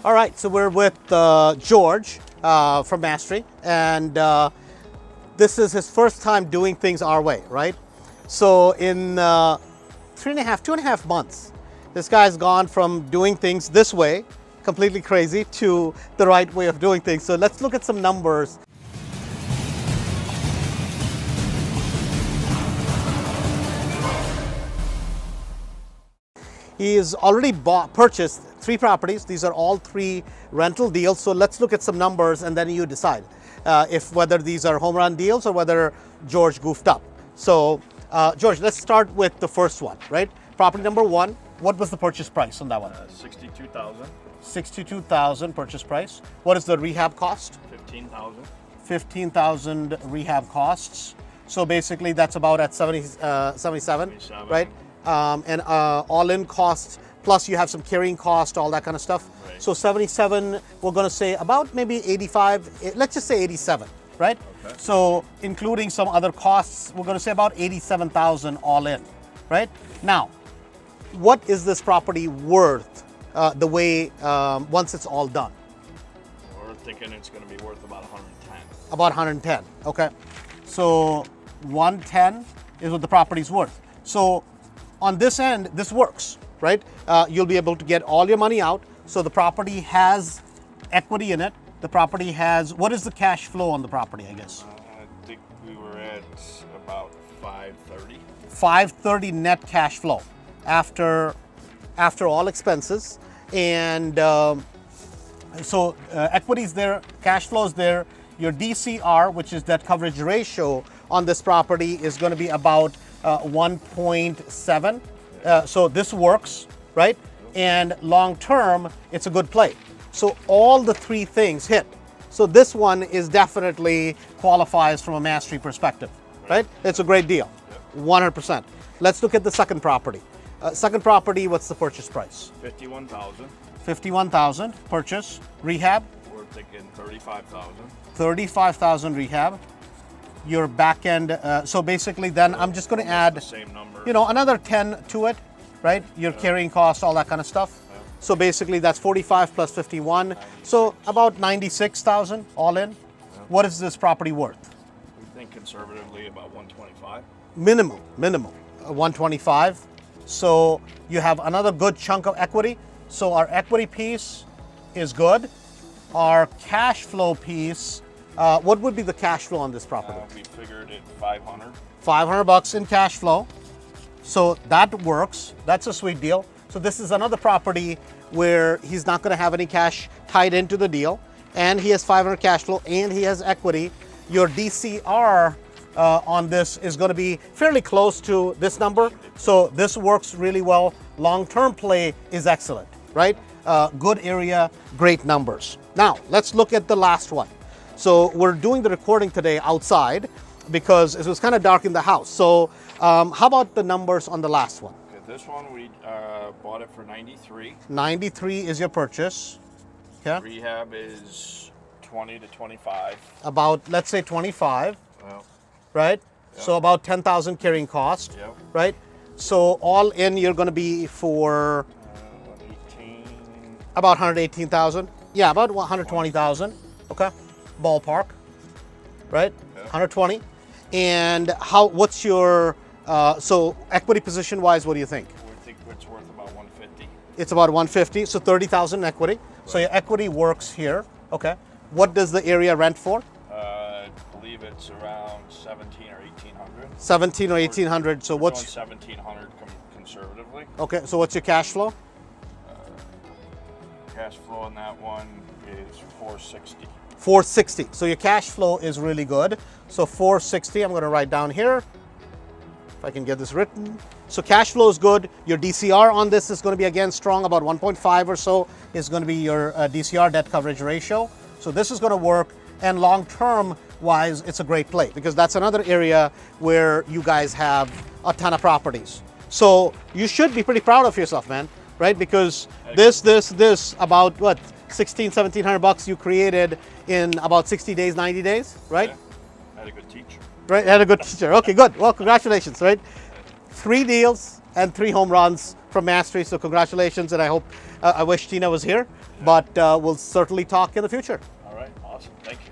All right, so we're with George from Mastery, and this is his first time doing things our way, right? So in 2.5 months, this guy's gone from doing things this way, completely crazy, to the right way of doing things. So let's look at some numbers. He has already purchased 3 properties. These are all 3 rental deals. So let's look at some numbers and then you decide if whether these are home run deals or whether George goofed up. So George, let's start with the first one, right? Property number 1, what was the purchase price on that one? $62,000. $62,000 purchase price. What is the rehab cost? $15,000. $15,000 rehab costs. So basically that's about at 77, right? And all-in costs, plus you have some carrying cost, all that kind of stuff. Right. So 77, we're going to say about maybe 85, let's just say 87, right? Okay. So including some other costs, we're going to say about 87,000 all in, right? Now, what is this property worth the way once it's all done? We're thinking it's going to be worth about 110. About 110, okay. So 110 is what the property's worth. So on this end, this works, right? You'll be able to get all your money out. So the property has equity in it. The property has, what is the cash flow on the property, I guess? I think we were at about 530. 530 net cash flow after all expenses. And so equity's there, cash flow's there. Your DCR, which is debt coverage ratio on this property, is going to be about 1.7. So this works, right? And long term, it's a good play. So all the 3 things hit. So this one is definitely qualifies from a Mastery perspective, right? It's a great deal, 100%. Let's look at the second property. Second property, what's the purchase price? $51,000. $51,000 purchase. Rehab? We're thinking $35,000. $35,000 rehab. Your back end, so basically then I'm just going to add the same number. Another 10 to it, right? Your carrying costs, all that kind of stuff. Yeah. So basically that's 45 plus 51. So about 96,000 all in. Yeah. What is this property worth? We think conservatively about 125. Minimum, 125. So you have another good chunk of equity. So our equity piece is good. Our cash flow piece, what would be the cash flow on this property? We figured it 500. $500 in cash flow. So that works. That's a sweet deal. So this is another property where he's not going to have any cash tied into the deal, and he has 500 cash flow and he has equity. Your DCR on this is going to be fairly close to this number. So this works really well. Long-term play is excellent, right? Good area, great numbers. Now let's look at the last one. So we're doing the recording today outside because it was kind of dark in the house. So how about the numbers on the last one? Okay, this one we bought it for 93. 93 is your purchase. Okay. Rehab is 20 to 25. About, let's say 25, Well, right? Yep. So about 10,000 carrying cost, Yep. right? So all in, you're going to be for 118. about 118,000. Yeah, about 120,000. Okay. Ballpark, right? Yeah. 120. And what's your, so equity position wise, what do you think? We think it's worth about 150. It's about 150, so 30,000 equity. So your equity works here. Okay. What does the area rent for? I believe it's around 17 or 1800. 17 or 1800. So We're what's, going 1700 conservatively. okay, so what's your cash flow? Cash flow on that one is 460. 460. So your cash flow is really good. So 460, I'm going to write down here. If I can get this written. So cash flow is good. Your DCR on this is going to be again strong, about 1.5 or so is going to be your DCR, debt coverage ratio. So this is going to work. And long term wise, it's a great play because that's another area where you guys have a ton of properties. So you should be pretty proud of yourself, man, right? Because this about what? 1,700 bucks you created in about 60 days, 90 days, right? Yeah. I had a good teacher. Right, had a good teacher. Okay, good. Well, congratulations, right? 3 deals and 3 home runs from Mastery, so congratulations, and I hope, I wish Tina was here. but we'll certainly talk in the future. All right, awesome. Thank you.